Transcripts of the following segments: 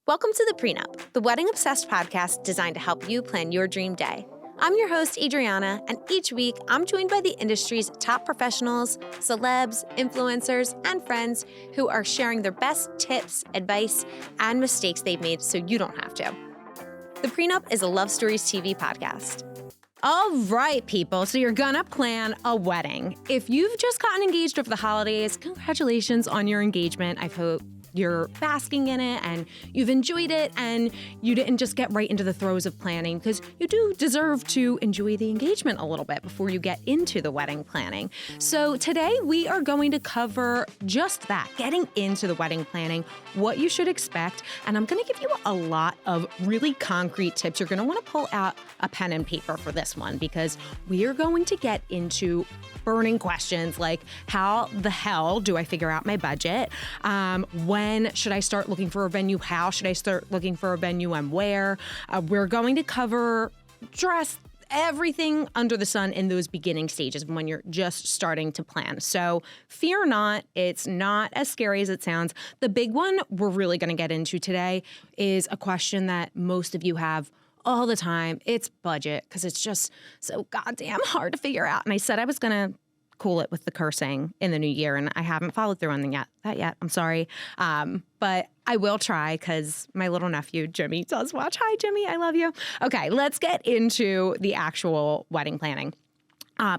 Welcome to the Pre Nup, the wedding obsessed podcast designed to help you plan your dream day. I'm your host, Adriana, and each week I'm joined by the industry's top professionals, celebs, influencers, and friends who are sharing their best tips, advice, and mistakes they've made so you don't have to. The Pre Nup is a Love Stories TV podcast. All right, people, so you're gonna plan a wedding. If you've just gotten engaged over the holidays, congratulations on your engagement. I hope you're basking in it and you've enjoyed it and you didn't just get right into the throes of planning, because you do deserve to enjoy the engagement a little bit before you get into the wedding planning. So today we are going to cover just that, getting into the wedding planning, what you should expect, and I'm going to give you a lot of really concrete tips. You're going to want to pull out a pen and paper for this one, because we are going to get into burning questions like, how the hell do I figure out my budget? When should I start looking for a venue? How should I start looking for a venue and where? We're going to cover everything under the sun in those beginning stages when you're just starting to plan. So fear not, it's not as scary as it sounds. The big one we're really going to get into today is a question that most of you have all the time. It's budget, because it's just so goddamn hard to figure out. And I said I was going to cool it with the cursing in the new year, and I haven't followed through on that yet. I'm sorry. But I will try, because my little nephew, Jimmy, does watch. Hi, Jimmy. I love you. Okay, let's get into the actual wedding planning.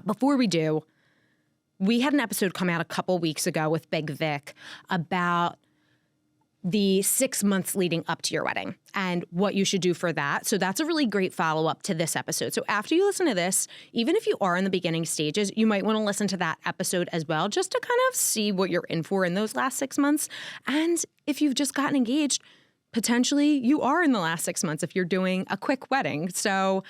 Before we do, we had an episode come out a couple weeks ago with Big Vic about the 6 months leading up to your wedding and what you should do for that. So that's a really great follow-up to this episode. So after you listen to this, even if you are in the beginning stages, you might want to listen to that episode as well, just to kind of see what you're in for in those last 6 months. And if you've just gotten engaged, potentially you are in the last 6 months if you're doing a quick wedding. So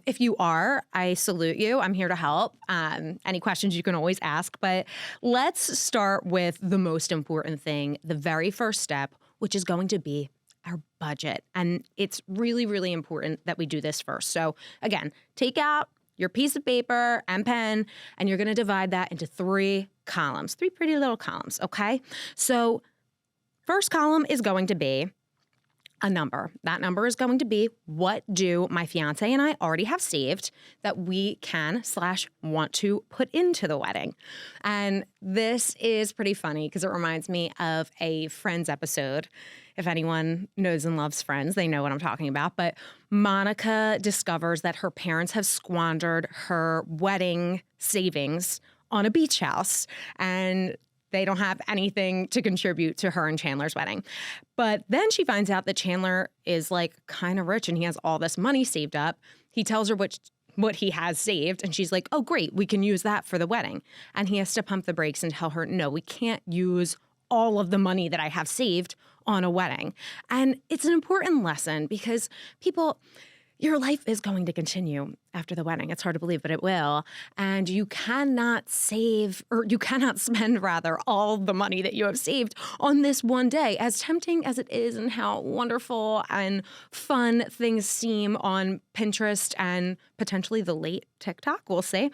if you are, I salute you. I'm here to help. Any questions you can always ask. But let's start with the most important thing, the very first step, which is going to be our budget. And it's really, really important that we do this first. So again, take out your piece of paper and pen, and you're going to divide that into 3 columns, 3 pretty little columns, okay? So first column is going to be a number. That number is going to be, what do my fiance and I already have saved that we can/want to put into the wedding? And this is pretty funny, because it reminds me of a Friends episode. If anyone knows and loves Friends, they know what I'm talking about. But Monica discovers that her parents have squandered her wedding savings on a beach house, and they don't have anything to contribute to her and Chandler's wedding. But then she finds out that Chandler is like kind of rich and he has all this money saved up. He tells her what he has saved, and she's like, oh, great, we can use that for the wedding. And he has to pump the brakes and tell her, no, we can't use all of the money that I have saved on a wedding. And it's an important lesson, because your life is going to continue after the wedding. It's hard to believe, but it will. And you cannot spend all the money that you have saved on this one day. As tempting as it is, and how wonderful and fun things seem on Pinterest and potentially the late TikTok, we'll say,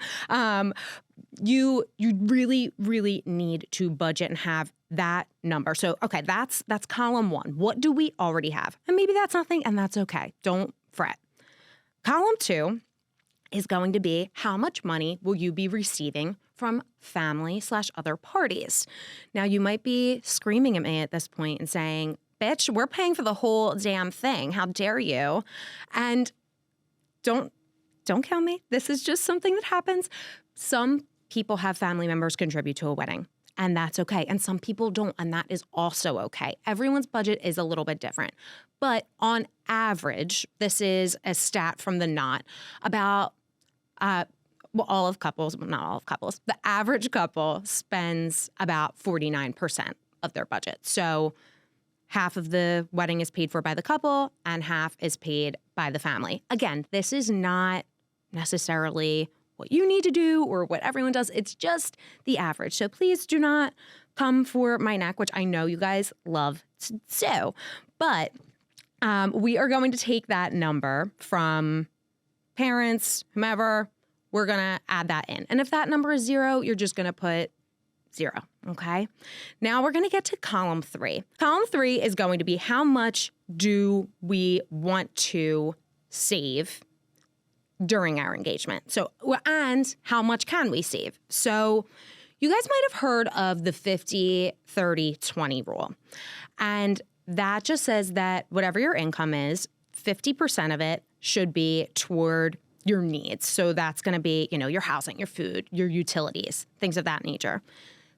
you really, really need to budget and have that number. So, okay, that's column 1. What do we already have? And maybe that's nothing, and that's okay. Don't fret. Column 2 is going to be, how much money will you be receiving from family/other parties? Now, you might be screaming at me at this point and saying, bitch, we're paying for the whole damn thing. How dare you? And don't kill me. This is just something that happens. Some people have family members contribute to a wedding, and that's okay. And some people don't, and that is also okay. Everyone's budget is a little bit different. But on average, this is a stat from the Knot, about all of couples, well, not all of couples, the average couple spends about 49% of their budget. So half of the wedding is paid for by the couple and half is paid by the family. Again, this is not necessarily what you need to do or what everyone does. It's just the average. So please do not come for my neck, which I know you guys love to do. But we are going to take that number from parents, whomever, we're going to add that in. And if that number is 0, you're just going to put Zero. Okay. Now we're going to get to column 3. Column 3 is going to be how much do we want to save during our engagement. So, and how much can we save? So you guys might have heard of the 50, 30, 20 rule. And that just says that whatever your income is, 50% of it should be toward your needs. So that's going to be, your housing, your food, your utilities, things of that nature.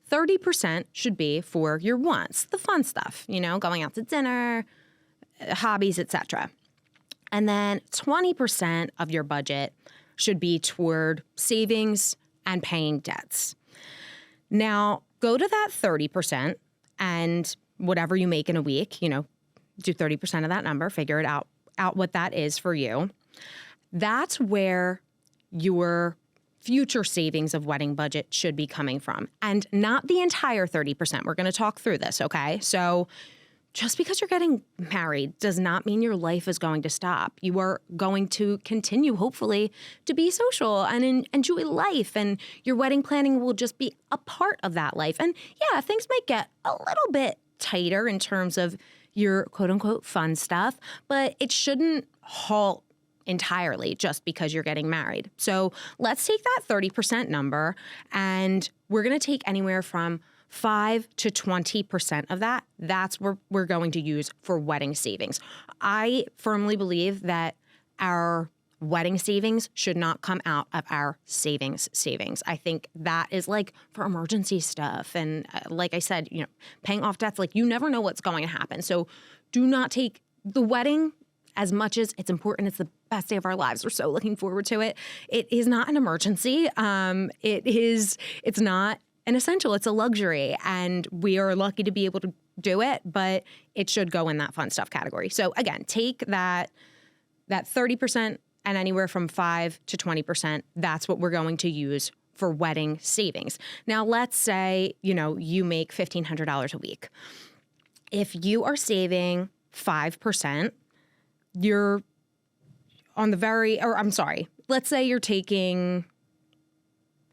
30% should be for your wants, the fun stuff, going out to dinner, hobbies, etc. And then 20% of your budget should be toward savings and paying debts. Now, go to that 30% and whatever you make in a week, do 30% of that number, figure it out what that is for you. That's where your future savings of wedding budget should be coming from, and not the entire 30%. We're going to talk through this, okay? So just because you're getting married does not mean your life is going to stop. You are going to continue, hopefully, to be social and enjoy life, and your wedding planning will just be a part of that life. And yeah, things might get a little bit tighter in terms of your quote-unquote fun stuff, but it shouldn't halt entirely just because you're getting married. So let's take that 30% number, and we're going to take anywhere from 5 to 20% of that. That's where we're going to use for wedding savings. I firmly believe that our wedding savings should not come out of our savings. I think that is like for emergency stuff. And like I said, paying off debts, like you never know what's going to happen. So do not take the wedding, as much as it's important, it's the best day of our lives. We're so looking forward to it. It is not an emergency. It's not an essential. It's a luxury. And we are lucky to be able to do it, but it should go in that fun stuff category. So again, take that 30% and anywhere from 5 to 20%. That's what we're going to use for wedding savings. Now, let's say, you make $1,500 a week. If you are saving 5%, you're on the let's say you're taking,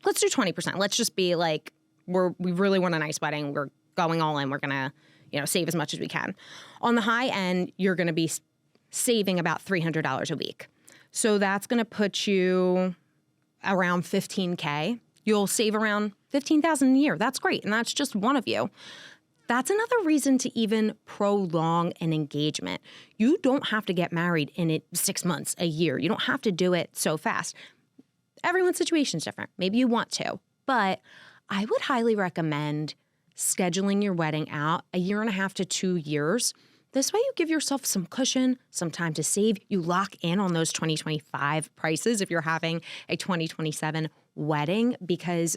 let's do 20%. Let's just be like, we really want a nice wedding. We're going all in. We're going to, save as much as we can. On the high end, you're going to be saving about $300 a week. So that's going to put you around $15K. You'll save around $15,000 a year. That's great. And that's just one of you. That's another reason to even prolong an engagement. You don't have to get married in 6 months, a year. You don't have to do it so fast. Everyone's situation is different. Maybe you want to, but I would highly recommend scheduling your wedding out 1.5 to 2 years. This way you give yourself some cushion, some time to save. You lock in on those 2025 prices if you're having a 2027 wedding, because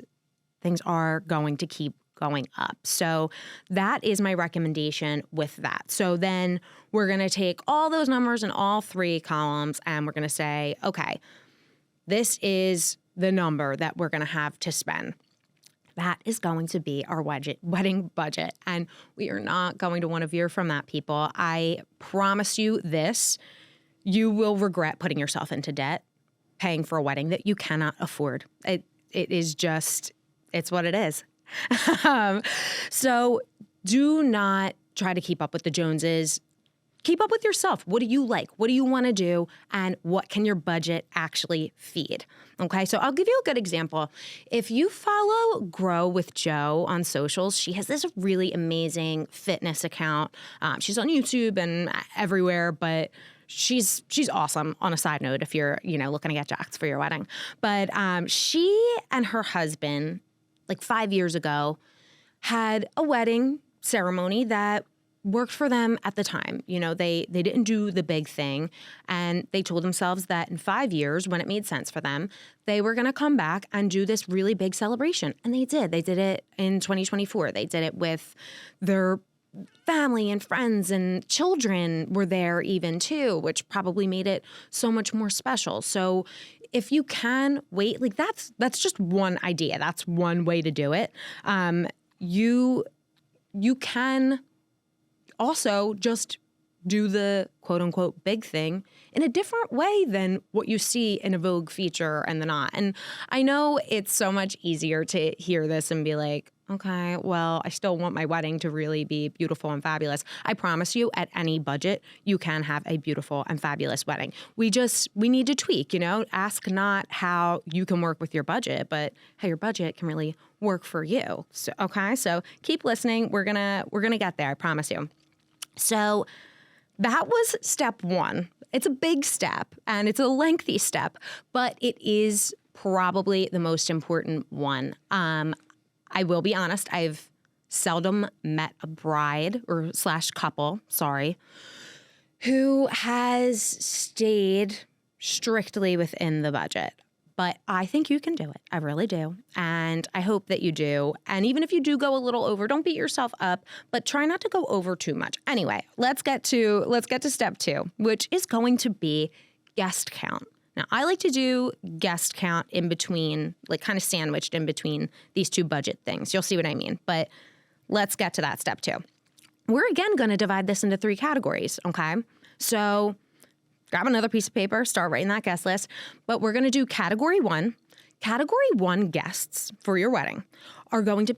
things are going to keep going up. So that is my recommendation with that. So then we're going to take all those numbers in all 3 columns and we're going to say, okay, this is the number that we're going to have to spend. That is going to be our wedding budget. And we are not going to want to veer from that, people. I promise you this, you will regret putting yourself into debt, paying for a wedding that you cannot afford. It is just, it's what it is. So do not try to keep up with the Joneses. Keep up with yourself. What do you like? What do you want to do? And what can your budget actually feed? Okay, so I'll give you a good example. If you follow Grow with Jo on socials, she has this really amazing fitness account. She's on YouTube and everywhere, but she's awesome. On a side note, if you're looking to get jacked for your wedding, but she and her husband, like 5 years ago, had a wedding ceremony that worked for them at the time. They didn't do the big thing, and they told themselves that in 5 years, when it made sense for them, they were going to come back and do this really big celebration. And they did. They did it in 2024. They did it with their family and friends, and children were there even too, which probably made it so much more special. So if you can wait, like that's just one idea. That's one way to do it. You can also just do the quote unquote big thing in a different way than what you see in a Vogue feature and the not. And I know it's so much easier to hear this and be like, okay, well, I still want my wedding to really be beautiful and fabulous. I promise you, at any budget, you can have a beautiful and fabulous wedding. We need to tweak, ask not how you can work with your budget, but how your budget can really work for you. So, okay, so keep listening. We're gonna get there, I promise you. So that was step one. It's a big step and it's a lengthy step, but it is probably the most important one. I will be honest, I've seldom met a bride or / couple, who has stayed strictly within the budget. But I think you can do it. I really do. And I hope that you do. And even if you do go a little over, don't beat yourself up, but try not to go over too much. Anyway, let's get to step 2, which is going to be guest count. Now, I like to do guest count in between, like kind of sandwiched in between these two budget things. You'll see what I mean. But let's get to that step 2. We're again going to divide this into 3 categories, okay? So grab another piece of paper, start writing that guest list. But we're going to do category 1. Category 1 guests for your wedding are going to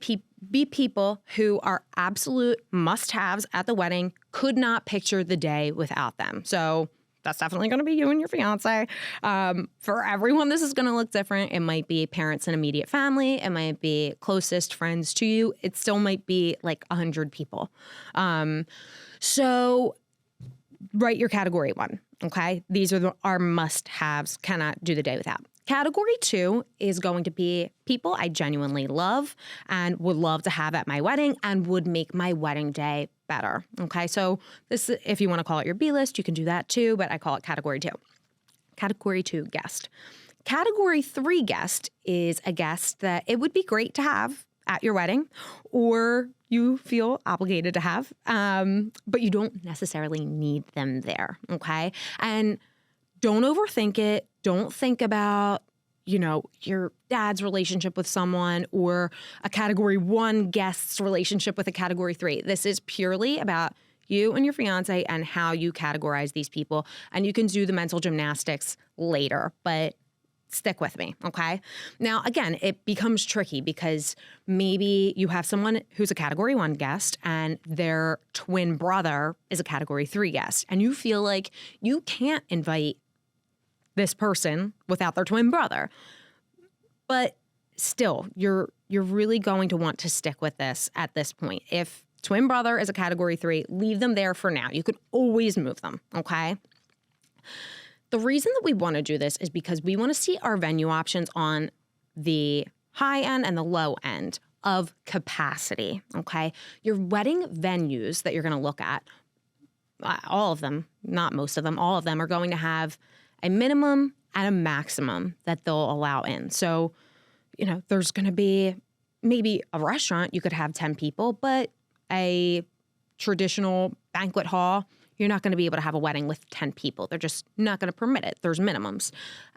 be people who are absolute must-haves at the wedding, could not picture the day without them. So that's definitely going to be you and your fiance. For everyone, this is going to look different. It might be parents and immediate family. It might be closest friends to you. It still might be like 100 people. So write your category 1, okay? These are our must-haves, cannot do the day without. Category 2 is going to be people I genuinely love and would love to have at my wedding and would make my wedding day better, okay? So this, if you want to call it your B list, you can do that too, but I call it category 2. Category 2 guest. Category 3 guest is a guest that it would be great to have at your wedding or you feel obligated to have, but you don't necessarily need them there, okay? And don't overthink it. Don't think about, your dad's relationship with someone or a category 1 guest's relationship with a category 3. This is purely about you and your fiance and how you categorize these people. And you can do the mental gymnastics later, but stick with me, okay? Now, again, it becomes tricky because maybe you have someone who's a category 1 guest and their twin brother is a category 3 guest, and you feel like you can't invite this person without their twin brother. But still, you're really going to want to stick with this at this point. If twin brother is a category 3, leave them there for now. You could always move them, okay? The reason that we want to do this is because we want to see our venue options on the high end and the low end of capacity, okay? Your wedding venues that you're going to look at, all of them, not most of them, all of them are going to have a minimum and a maximum that they'll allow in. So, there's going to be maybe a restaurant, you could have 10 people, but a traditional banquet hall, you're not going to be able to have a wedding with 10 people. They're just not going to permit it. There's minimums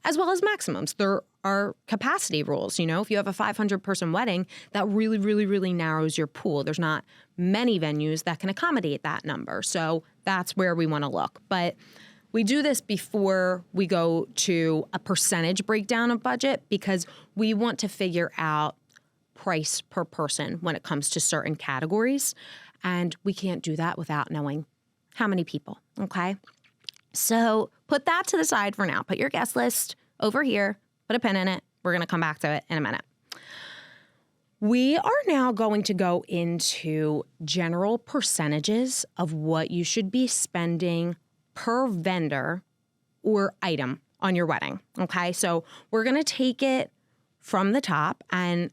as well as maximums. There are capacity rules. If you have a 500-person wedding, that really, really, really narrows your pool. There's not many venues that can accommodate that number. So that's where we want to look. But we do this before we go to a percentage breakdown of budget because we want to figure out price per person when it comes to certain categories. And we can't do that without knowing how many people, okay? So put that to the side for now. Put your guest list over here, put a pin in it. We're going to come back to it in a minute. We are now going to go into general percentages of what you should be spending per vendor or item on your wedding, okay? So we're going to take it from the top, and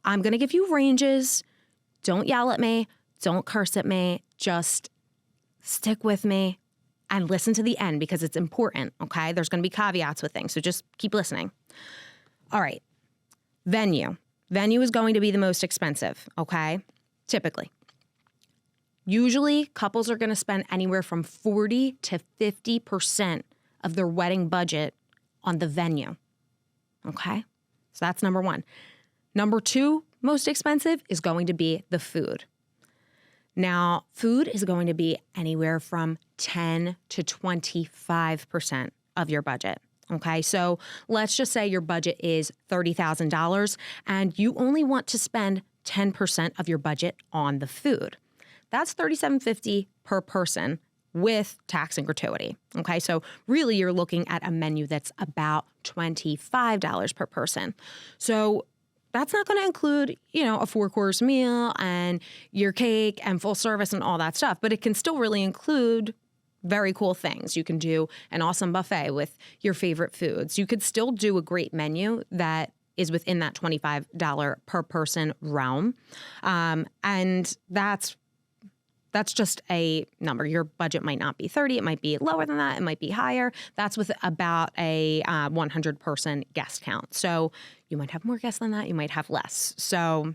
I'm going to give you ranges. Don't yell at me. Don't curse at me. Just stick with me and listen to the end because it's important, okay? There's going to be caveats with things, so just keep listening. All right, venue. Venue is going to be the most expensive, okay? Typically. Usually, couples are going to spend anywhere from 40 to 50% of their wedding budget on the venue, okay? So that's number 1. Number 2, most expensive, is going to be the food. Now, food is going to be anywhere from 10 to 25% of your budget. Okay, so let's just say your budget is $30,000 and you only want to spend 10% of your budget on the food. That's $3,750 per person with tax and gratuity. Okay, so really you're looking at a menu that's about $25 per person. So that's not going to include, a 4-course meal and your cake and full service and all that stuff, but it can still really include very cool things. You can do an awesome buffet with your favorite foods. You could still do a great menu that is within that $25 per person realm. And that's just a number. Your budget might not be 30. It might be lower than that. It might be higher. That's with about a 100-person guest count. So you might have more guests than that. You might have less. So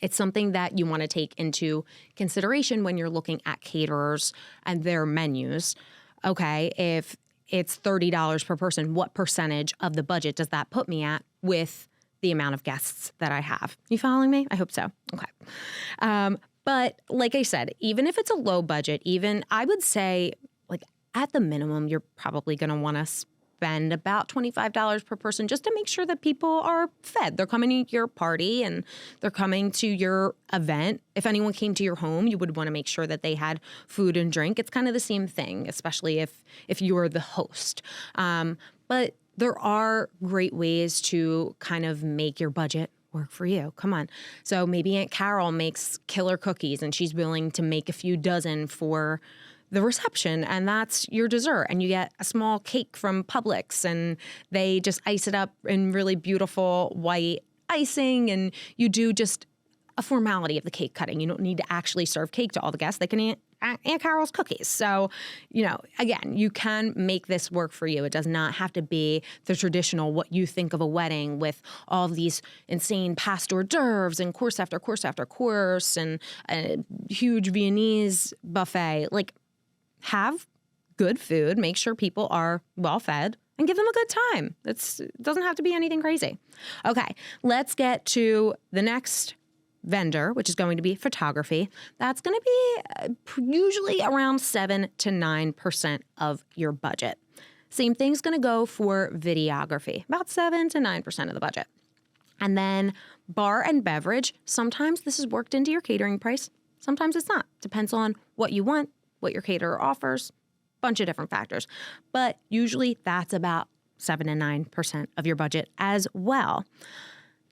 it's something that you want to take into consideration when you're looking at caterers and their menus. Okay, if it's $30 per person, what percentage of the budget does that put me at with the amount of guests that I have? You following me? I hope so. Okay. But like I said, even if it's a low budget, I would say like at the minimum, you're probably going to want to spend about $25 per person just to make sure that people are fed. They're coming to your party and they're coming to your event. If anyone came to your home, you would want to make sure that they had food and drink. It's kind of the same thing, especially if you're the host. But there are great ways to kind of make your budget work for you. Come on. So maybe Aunt Carol makes killer cookies and she's willing to make a few dozen for the reception, and that's your dessert. And you get a small cake from Publix and they just ice it up in really beautiful white icing, and you do just a formality of the cake cutting. You don't need to actually serve cake to all the guests. They can eat Aunt Carol's cookies. So, again, you can make this work for you. It does not have to be the traditional what you think of a wedding with all of these insane past hors d'oeuvres and course after course after course and a huge Viennese buffet. Like, have good food, make sure people are well fed, and give them a good time. It doesn't have to be anything crazy. Okay, let's get to the next vendor, which is going to be photography. That's going to be usually around 7 to 9% of your budget. Same thing's going to go for videography, about 7 to 9% of the budget. And then bar and beverage, sometimes this is worked into your catering price. Sometimes it's not. Depends on what you want, what your caterer offers, bunch of different factors. But usually that's about 7 to 9% of your budget as well.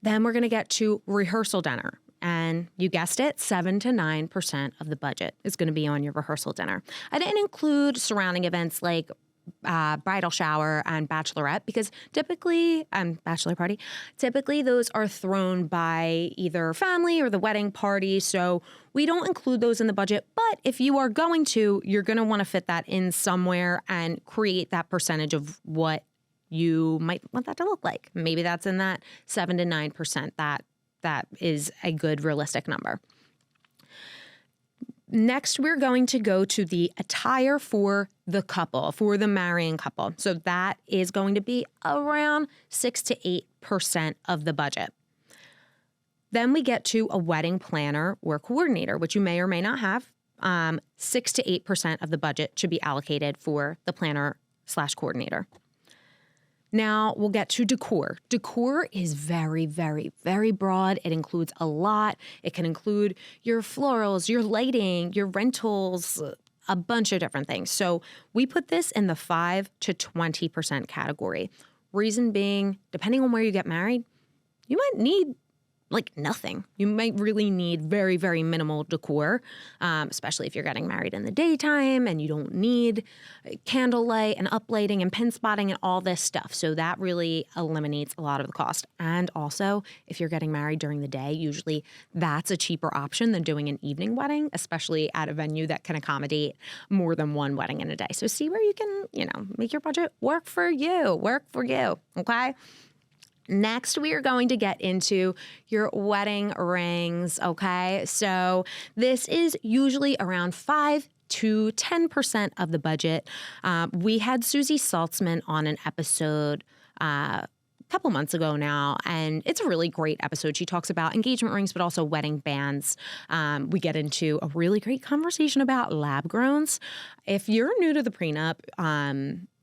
Then we're going to get to rehearsal dinner. And you guessed it, 7 to 9% of the budget is going to be on your rehearsal dinner. I didn't include surrounding events like bridal shower and bachelorette because typically, bachelor party, typically those are thrown by either family or the wedding party. So we don't include those in the budget. But if you are going to, you're going to want to fit that in somewhere and create that percentage of what you might want that to look like. Maybe that's in that 7 to 9%. That is a good realistic number. Next, we're going to go to the attire for the couple, for the marrying couple. So that is going to be around 6 to 8% of the budget. Then we get to a wedding planner or coordinator, which you may or may not have. 6 to 8% of the budget should be allocated for the planner/coordinator. Now we'll get to decor. Decor is very, very, very broad. It includes a lot. It can include your florals, your lighting, your rentals, a bunch of different things. So we put this in the 5 to 20% category. Reason being, depending on where you get married, you might need like nothing. You might really need very, very minimal decor, especially if you're getting married in the daytime and you don't need candlelight and uplighting and pin spotting and all this stuff. So that really eliminates a lot of the cost. And also, if you're getting married during the day, usually that's a cheaper option than doing an evening wedding, especially at a venue that can accommodate more than one wedding in a day. So see where you can, make your budget work for you, okay? Next, we are going to get into your wedding rings, okay? So this is usually around 5 to 10% of the budget. We had Susie Saltzman on an episode couple months ago now, and it's a really great episode. She talks about engagement rings, but also wedding bands. We get into a really great conversation about lab-growns. If you're new to the Pre Nup,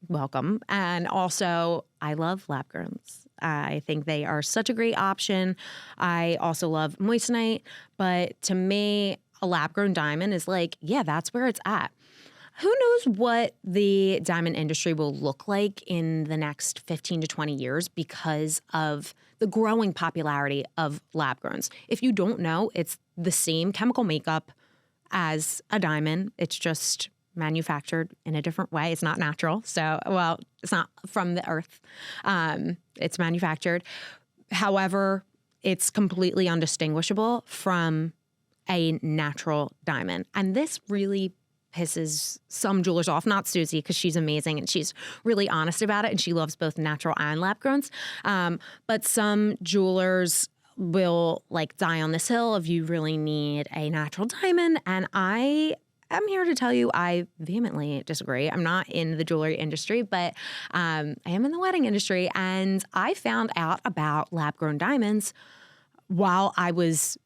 welcome. And also, I love lab-growns. I think they are such a great option. I also love moissanite, but to me, a lab-grown diamond is like, yeah, that's where it's at. Who knows what the diamond industry will look like in the next 15 to 20 years because of the growing popularity of lab-growns. If you don't know, it's the same chemical makeup as a diamond. It's just manufactured in a different way. It's not natural. So, well, it's not from the earth. It's manufactured. However, it's completely undistinguishable from a natural diamond. And this really pisses some jewelers off, not Susie, because she's amazing and she's really honest about it and she loves both natural and lab-growns. But some jewelers will like die on this hill if you really need a natural diamond. And I'm here to tell you I vehemently disagree. I'm not in the jewelry industry, but I am in the wedding industry. And I found out about lab-grown diamonds while I was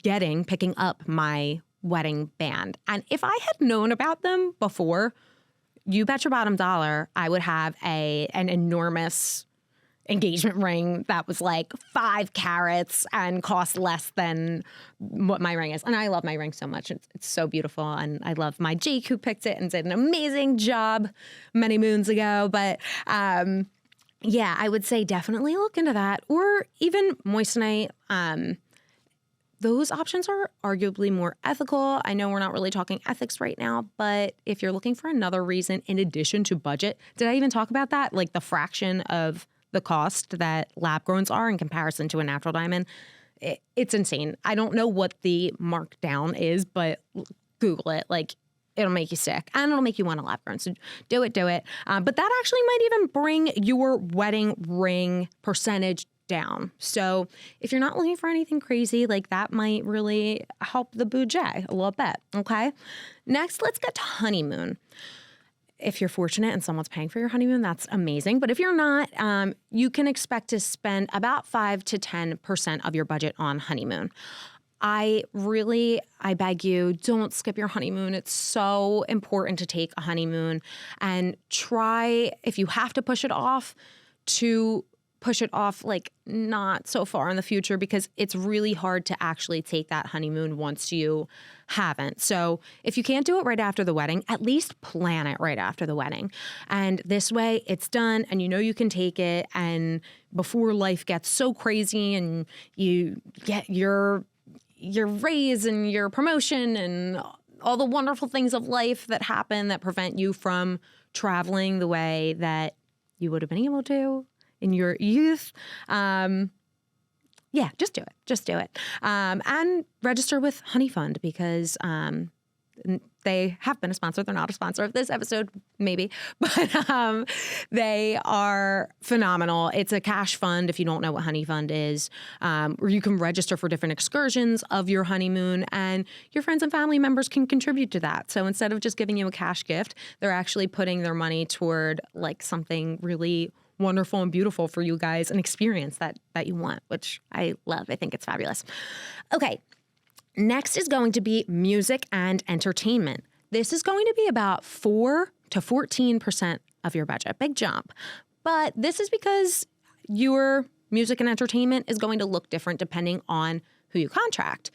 picking up my wedding band. And if I had known about them before, you bet your bottom dollar I would have an enormous engagement ring that was like 5 carats and cost less than what my ring is. And I love my ring so much. It's so beautiful. And I love my Jake who picked it and did an amazing job many moons ago. But yeah, I would say definitely look into that. Or even moissanite. Those options are arguably more ethical. I know we're not really talking ethics right now, but if you're looking for another reason in addition to budget, did I even talk about that? Like the fraction of the cost that lab-growns are in comparison to a natural diamond? It's insane. I don't know what the markdown is, but Google it. Like, it'll make you sick and it'll make you want a lab-grown. So do it. But that actually might even bring your wedding ring percentage down. So if you're not looking for anything crazy, like that might really help the budget a little bit, okay? Next, let's get to honeymoon. If you're fortunate and someone's paying for your honeymoon, that's amazing. But if you're not, you can expect to spend about 5 to 10% of your budget on honeymoon. I beg you, don't skip your honeymoon. It's so important to take a honeymoon and try, if you have to push it off, to push it off like not so far in the future because it's really hard to actually take that honeymoon once you haven't. So if you can't do it right after the wedding, at least plan it right after the wedding. And this way it's done and you know you can take it, and before life gets so crazy and you get your raise and your promotion and all the wonderful things of life that happen that prevent you from traveling the way that you would have been able to in your youth. Yeah, just do it. And register with Honey Fund because they have been a sponsor. They're not a sponsor of this episode, maybe, but they are phenomenal. It's a cash fund, if you don't know what Honey Fund is, where you can register for different excursions of your honeymoon, and your friends and family members can contribute to that. So instead of just giving you a cash gift, they're actually putting their money toward like something really wonderful and beautiful for you guys, an experience that you want, which I love. I think it's fabulous. Okay. Next is going to be music and entertainment. This is going to be about 4 to 14% of your budget. Big jump. But this is because your music and entertainment is going to look different depending on who you contract.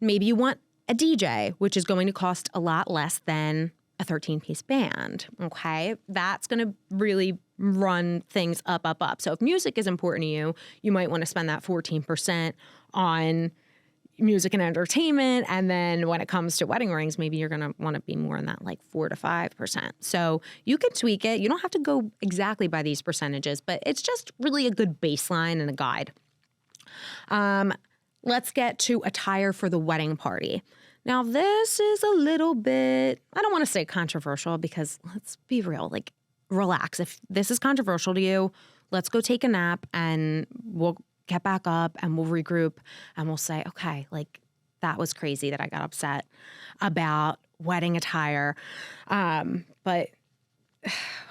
Maybe you want a DJ, which is going to cost a lot less than a 13-piece band, okay? That's going to really run things up. So if music is important to you, you might want to spend that 14% on music and entertainment. And then when it comes to wedding rings, maybe you're going to want to be more in that like 4 to 5%. So you can tweak it. You don't have to go exactly by these percentages, but it's just really a good baseline and a guide. Let's get to attire for the wedding party. Now, this is a little bit, I don't want to say controversial because let's be real, like relax. If this is controversial to you, let's go take a nap and we'll get back up and we'll regroup and we'll say, okay, like that was crazy that I got upset about wedding attire. But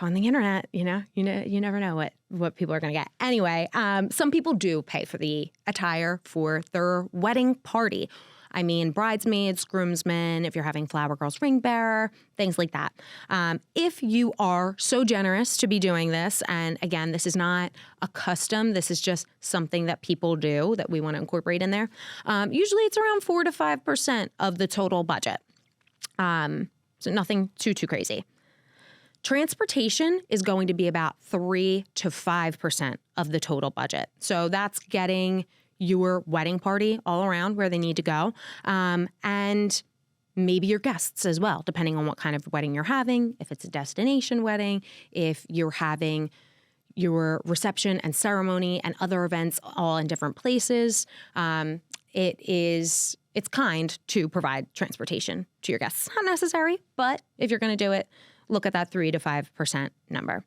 on the internet, you never know what people are going to get. Anyway, some people do pay for the attire for their wedding party. I mean, bridesmaids, groomsmen, if you're having flower girls, ring bearer, things like that. If you are so generous to be doing this, and again, this is not a custom, this is just something that people do that we want to incorporate in there. Usually it's around 4 to 5% of the total budget. So nothing too crazy. Transportation is going to be about 3 to 5% of the total budget. So that's getting your wedding party all around where they need to go. And maybe your guests as well, depending on what kind of wedding you're having. If it's a destination wedding, if you're having your reception and ceremony and other events all in different places, it's kind to provide transportation to your guests. Not necessary, but if you're going to do it, look at that 3 to 5% number.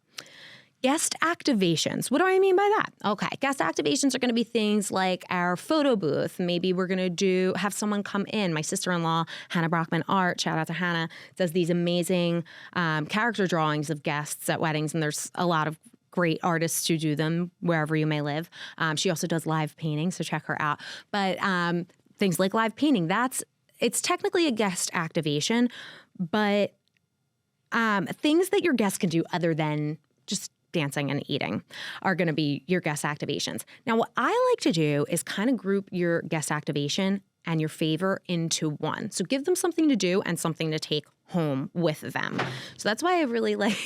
Guest activations. What do I mean by that? Okay, guest activations are going to be things like our photo booth. Maybe we're going to have someone come in. My sister-in-law, Hannah Brockman Art, shout out to Hannah, does these amazing character drawings of guests at weddings, and there's a lot of great artists who do them wherever you may live. She also does live painting, so check her out. But things like live painting, it's technically a guest activation, but things that your guests can do other than just dancing and eating are going to be your guest activations. Now, what I like to do is kind of group your guest activation and your favor into one. So give them something to do and something to take home with them. So that's why I really like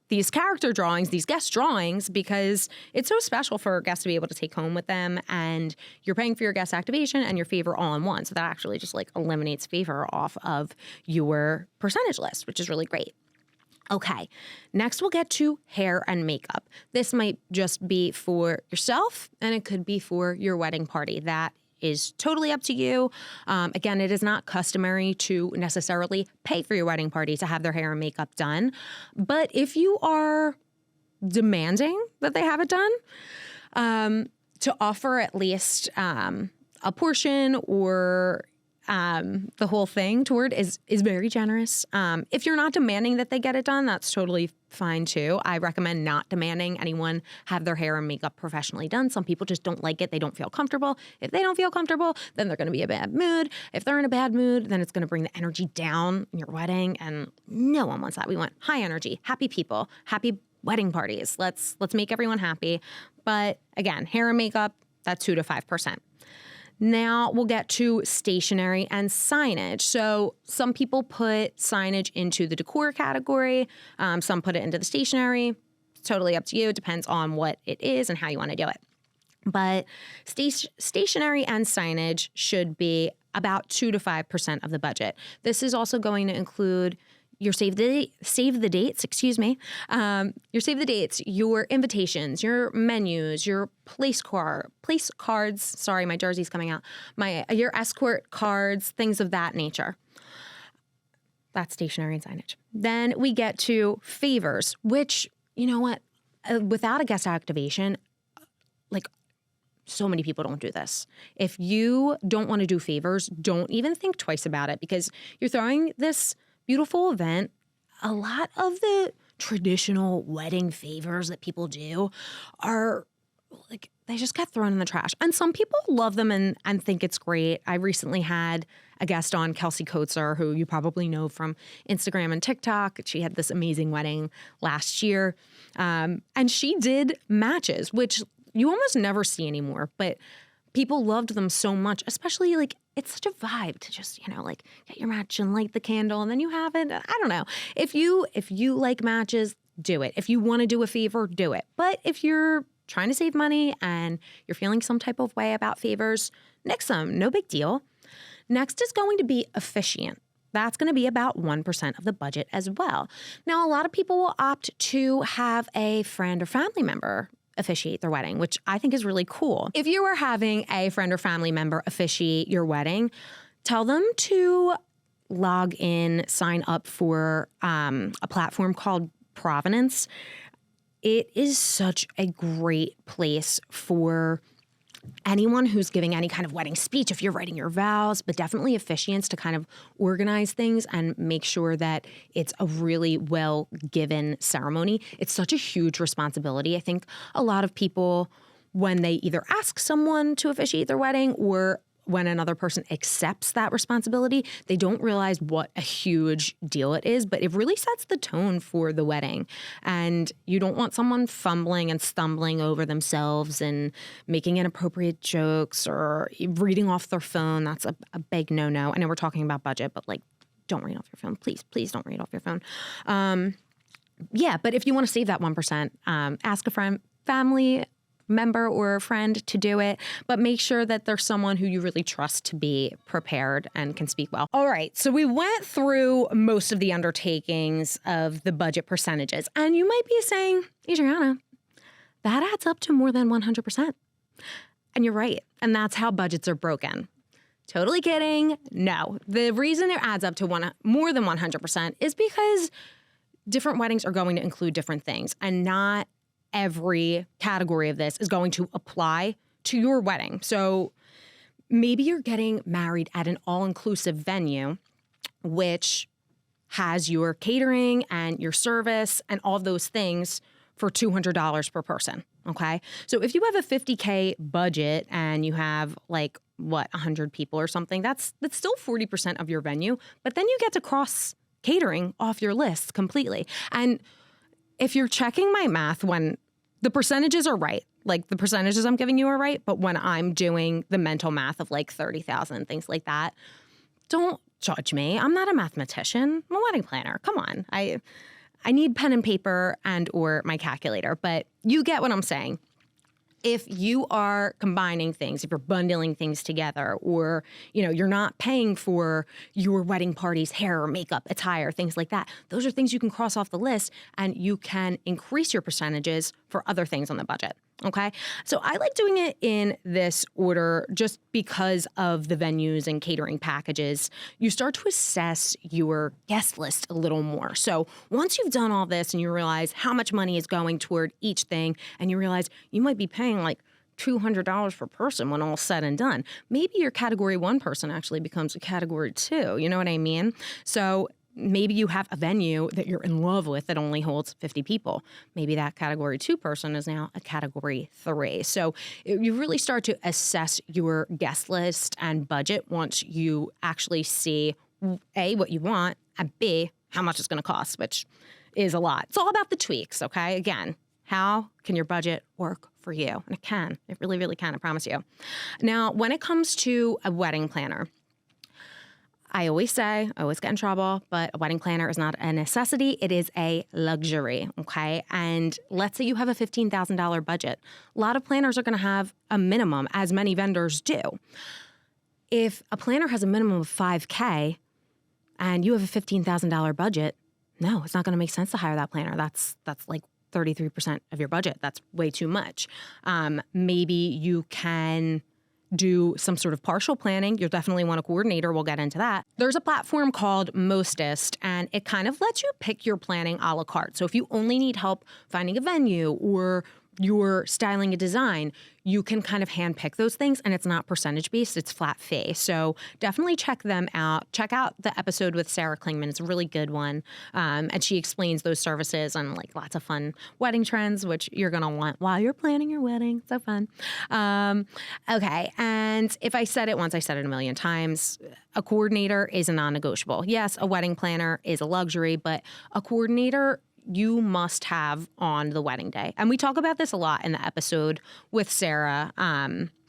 these character drawings, these guest drawings, because it's so special for guests to be able to take home with them, and you're paying for your guest activation and your favor all in one. So that actually just eliminates favor off of your percentage list, which is really great. Okay, next we'll get to hair and makeup. This might just be for yourself, and it could be for your wedding party. That is totally up to you. Again, it is not customary to necessarily pay for your wedding party to have their hair and makeup done. But if you are demanding that they have it done, to offer at least a portion or the whole thing toward is very generous. If you're not demanding that they get it done, that's totally fine too. I recommend not demanding anyone have their hair and makeup professionally done. Some people just don't like it. They don't feel comfortable. If they don't feel comfortable, then they're going to be in a bad mood. If they're in a bad mood, then it's going to bring the energy down in your wedding, and no one wants that. We want high energy, happy people, happy wedding parties. Let's make everyone happy. But again, hair and makeup, that's 2 to 5%. Now we'll get to stationery and signage. So some people put signage into the decor category. Some put it into the stationery. It's totally up to you. It depends on what it is and how you want to do it. But stationery and signage should be about 2 to 5% of the budget. This is also going to include your save the dates, your invitations, your menus, your place cards. Sorry, my jersey's coming out. Your escort cards, things of that nature. That's stationery and signage. Then we get to favors, which, you know what, without a guest activation, so many people don't do this. If you don't want to do favors, don't even think twice about it, because you're throwing this beautiful event. A lot of the traditional wedding favors that people do are they just get thrown in the trash. And some people love them and think it's great. I recently had a guest on, Kelsey Coetzer, who you probably know from Instagram and TikTok. She had this amazing wedding last year. And she did matches, which you almost never see anymore, but people loved them so much, especially it's such a vibe to just, get your match and light the candle and then you have it. I don't know. If you like matches, do it. If you want to do a favor, do it. But if you're trying to save money and you're feeling some type of way about favors, nix them. No big deal. Next is going to be officiant. That's going to be about 1% of the budget as well. Now, a lot of people will opt to have a friend or family member officiate their wedding, which I think is really cool. If you are having a friend or family member officiate your wedding, tell them to log in, sign up for a platform called Provenance. It is such a great place for anyone who's giving any kind of wedding speech, if you're writing your vows, but definitely officiants to kind of organize things and make sure that it's a really well given ceremony. It's such a huge responsibility. I think a lot of people, when they either ask someone to officiate their wedding or when another person accepts that responsibility, they don't realize what a huge deal it is, but it really sets the tone for the wedding. And you don't want someone fumbling and stumbling over themselves and making inappropriate jokes or reading off their phone. That's a big no-no. I know we're talking about budget, but like, don't read off your phone. Please don't read off your phone. Yeah, but if you want to save that 1%, ask a friend, family member or a friend to do it, but make sure that there's someone who you really trust to be prepared and can speak well. All right, so we went through most of the undertakings of the budget percentages, and you might be saying, Adriana, that adds up to more than 100%. And you're right, and that's how budgets are broken. Totally kidding. No, the reason it adds up to more than 100% is because different weddings are going to include different things, and not every category of this is going to apply to your wedding. So maybe you're getting married at an all-inclusive venue, which has your catering and your service and all of those things for $200 per person, okay? So if you have a $50K budget and you have 100 people or something, that's still 40% of your venue, but then you get to cross catering off your list completely. And if you're checking my math when the percentages are right, like the percentages I'm giving you are right, but when I'm doing the mental math of 30,000, things like that, don't judge me. I'm not a mathematician. I'm a wedding planner. Come on. I need pen and paper and or my calculator, but you get what I'm saying. If you are combining things, if you're bundling things together, or you're not paying for your wedding party's hair or makeup, attire, things like that, those are things you can cross off the list, and you can increase your percentages for other things on the budget. Okay, so I like doing it in this order just because of the venues and catering packages. You start to assess your guest list a little more. So once you've done all this and you realize how much money is going toward each thing, and you realize you might be paying $200 per person when all's said and done, maybe your category 1 person actually becomes a category 2. You know what I mean? So maybe you have a venue that you're in love with that only holds 50 people. Maybe that category 2 person is now a category 3. So you really start to assess your guest list and budget once you actually see A, what you want, and B, how much it's going to cost, which is a lot. It's all about the tweaks, okay? Again, how can your budget work for you? And it can. It really, really can, I promise you. Now, when it comes to a wedding planner, I always get in trouble, but a wedding planner is not a necessity. It is a luxury, okay? And let's say you have a $15,000 budget. A lot of planners are going to have a minimum, as many vendors do. If a planner has a minimum of $5K and you have a $15,000 budget, no, it's not going to make sense to hire that planner. That's 33% of your budget. That's way too much. Maybe you can do some sort of partial planning. You'll definitely want a coordinator. We'll get into that. There's a platform called Mostest, and it kind of lets you pick your planning a la carte. So if you only need help finding a venue or you're styling a design, you can kind of handpick those things, and it's not percentage-based, it's flat fee. So definitely check them out. Check out the episode with Sarah Klingman. It's a really good one. And she explains those services and lots of fun wedding trends, which you're going to want while you're planning your wedding. So fun. Okay. And if I said it once, I said it a million times. A coordinator is a non-negotiable. Yes, a wedding planner is a luxury, but a coordinator you must have on the wedding day. And we talk about this a lot in the episode with Sarah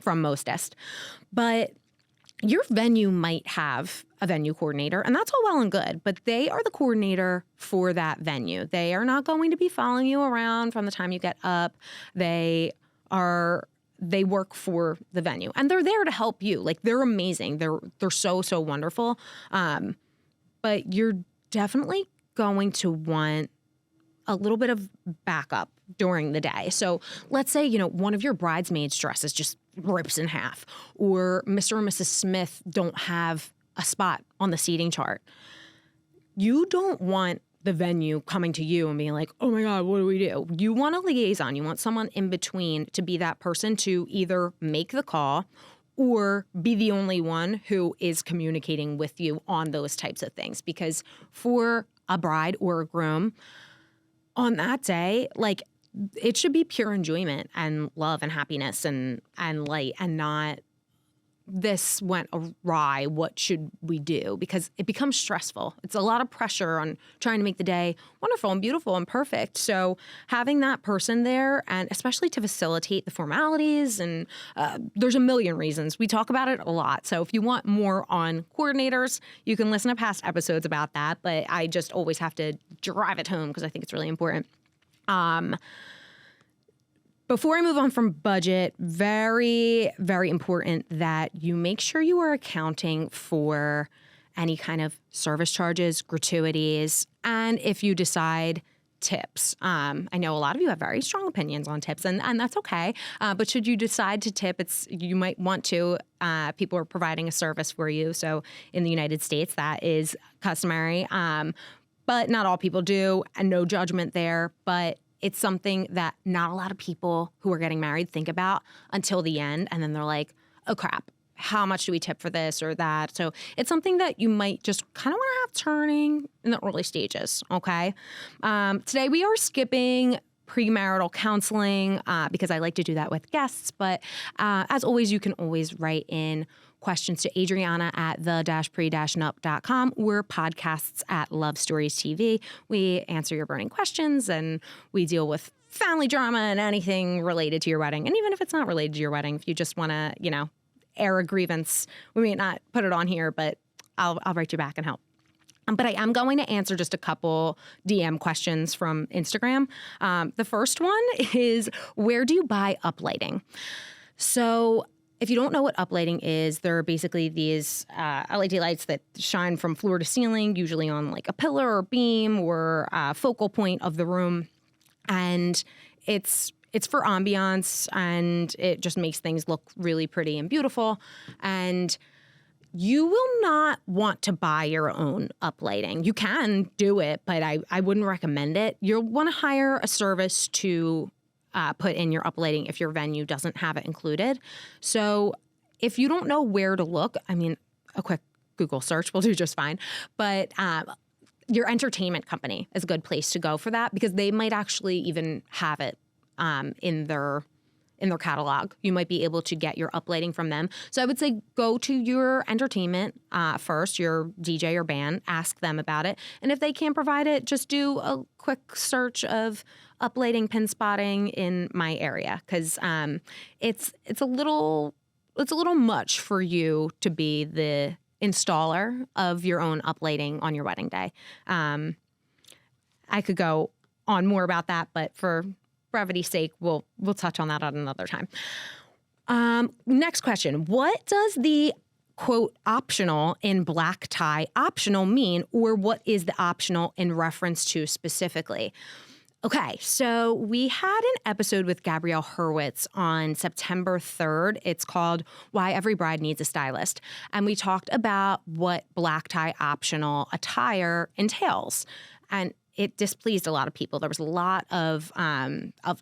from Mostest. But your venue might have a venue coordinator, and that's all well and good, but they are the coordinator for that venue. They are not going to be following you around from the time you get up. They work for the venue, and they're there to help you. They're amazing. They're so wonderful. But you're definitely going to want a little bit of backup during the day. So let's say, one of your bridesmaids' dresses just rips in half, or Mr. and Mrs. Smith don't have a spot on the seating chart. You don't want the venue coming to you and being like, oh my God, what do we do? You want a liaison. You want someone in between to be that person to either make the call or be the only one who is communicating with you on those types of things. Because for a bride or a groom, on that day, like, it should be pure enjoyment and love and happiness and light, and not this went awry, what should we do? Because it becomes stressful. It's a lot of pressure on trying to make the day wonderful and beautiful and perfect. So having that person there, and especially to facilitate the formalities, and there's a million reasons. We talk about it a lot. So if you want more on coordinators, you can listen to past episodes about that. But I just always have to drive it home because I think it's really important. Before I move on from budget, very, very important that you make sure you are accounting for any kind of service charges, gratuities, and if you decide, tips. I know a lot of you have very strong opinions on tips, and that's okay. But should you decide to tip, you might want to. People are providing a service for you. So in the United States, that is customary. But not all people do, and no judgment there. But it's something that not a lot of people who are getting married think about until the end. And then they're like, oh, crap, how much do we tip for this or that? So it's something that you might just kind of want to have turning in the early stages, okay? Today we are skipping premarital counseling because I like to do that with guests. But as always, you can always write in questions to Adriana at the-pre-nup.com or podcasts at Love Stories TV. We answer your burning questions and we deal with family drama and anything related to your wedding. And even if it's not related to your wedding, if you just want to, air a grievance, we may not put it on here, but I'll write you back and help. But I am going to answer just a couple DM questions from Instagram. The first one is, where do you buy uplighting? So if you don't know what uplighting is, they're basically these LED lights that shine from floor to ceiling, usually on like a pillar or beam or a focal point of the room. And it's for ambiance, and it just makes things look really pretty and beautiful. And you will not want to buy your own uplighting. You can do it, but I wouldn't recommend it. You'll want to hire a service to put in your uplighting if your venue doesn't have it included. So if you don't know where to look, I mean, a quick Google search will do just fine. But your entertainment company is a good place to go for that, because they might actually even have it in their catalog. You might be able to get your uplighting from them. So I would say go to your entertainment first, your DJ or band, ask them about it. And if they can't provide it, just do a quick search of uplighting, pin spotting in my area, because it's a little much for you to be the installer of your own uplighting on your wedding day. I could go on more about that, but for brevity's sake, we'll touch on that at another time. Next question. What does the, quote, optional in black tie optional mean, or what is the optional in reference to specifically? Okay, so we had an episode with Gabrielle Hurwitz on September 3rd. It's called Why Every Bride Needs a Stylist. And we talked about what black tie optional attire entails. And it displeased a lot of people. There was a lot of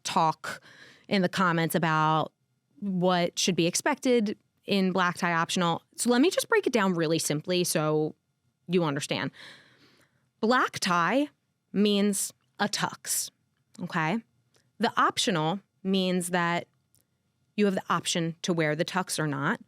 talk in the comments about what should be expected in black tie optional. So let me just break it down really simply so you understand. Black tie means a tux, okay? The optional means that you have the option to wear the tux or not.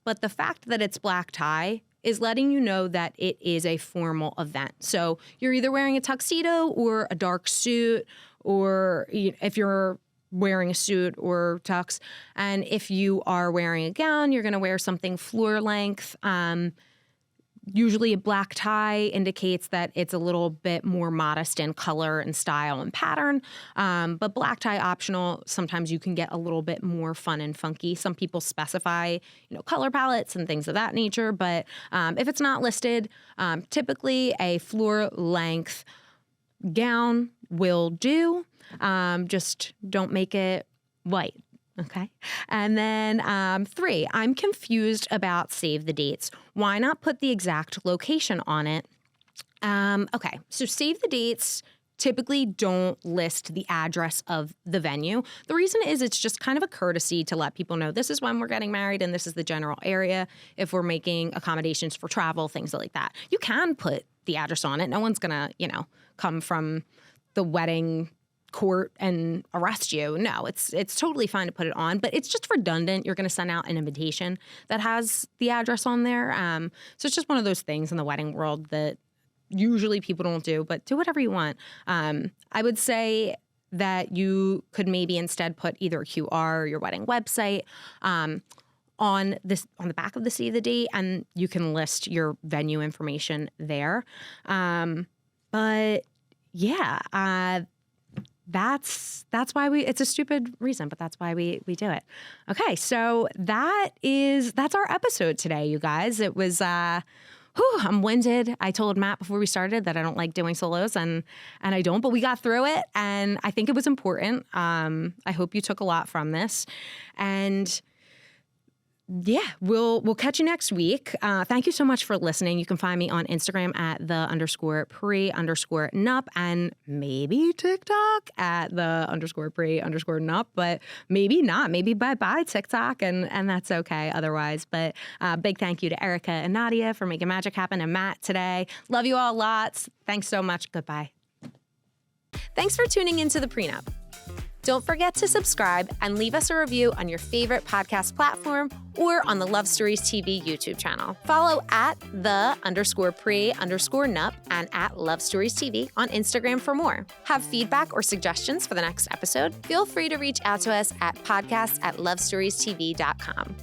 But the fact that it's black tie is letting you know that it is a formal event. So you're either wearing a tuxedo or a dark suit, or if you're wearing a suit or tux. And if you are wearing a gown, you're going to wear something floor length. Usually a black tie indicates that it's a little bit more modest in color and style and pattern. But black tie optional, sometimes you can get a little bit more fun and funky. Some people specify, color palettes and things of that nature. But if it's not listed, typically a floor length gown will do. Just don't make it white. Okay. And then 3, I'm confused about save the dates. Why not put the exact location on it? Okay, so save the dates typically don't list the address of the venue. The reason is it's just kind of a courtesy to let people know this is when we're getting married and this is the general area. If we're making accommodations for travel, things like that. You can put the address on it. No one's gonna, come from the wedding court and arrest you. No, it's totally fine to put it on, but it's just redundant. You're going to send out an invitation that has the address on there. So it's just one of those things in the wedding world that usually people don't do, but do whatever you want. I would say that you could maybe instead put either a QR or your wedding website on the back of the save the date, and you can list your venue information there. But yeah, that's why it's a stupid reason, but that's why we do it. Okay, so that's our episode today, you guys. It was I'm winded. I told Matt before we started that I don't like doing solos, and I don't, but we got through it, and I think it was important. I hope you took a lot from this, and yeah, we'll catch you next week. Thank you so much for listening. You can find me on Instagram at _pre_nup and maybe TikTok at _pre_nup, but maybe not. Maybe bye-bye TikTok, and that's okay otherwise. But big thank you to Erica and Nadia for making magic happen, and Matt today. Love you all lots. Thanks so much. Goodbye. Thanks for tuning into the Pre Nup. Don't forget to subscribe and leave us a review on your favorite podcast platform or on the Love Stories TV YouTube channel. Follow at _pre_nup and at Love Stories TV on Instagram for more. Have feedback or suggestions for the next episode? Feel free to reach out to us at podcast@lovestoriestv.com.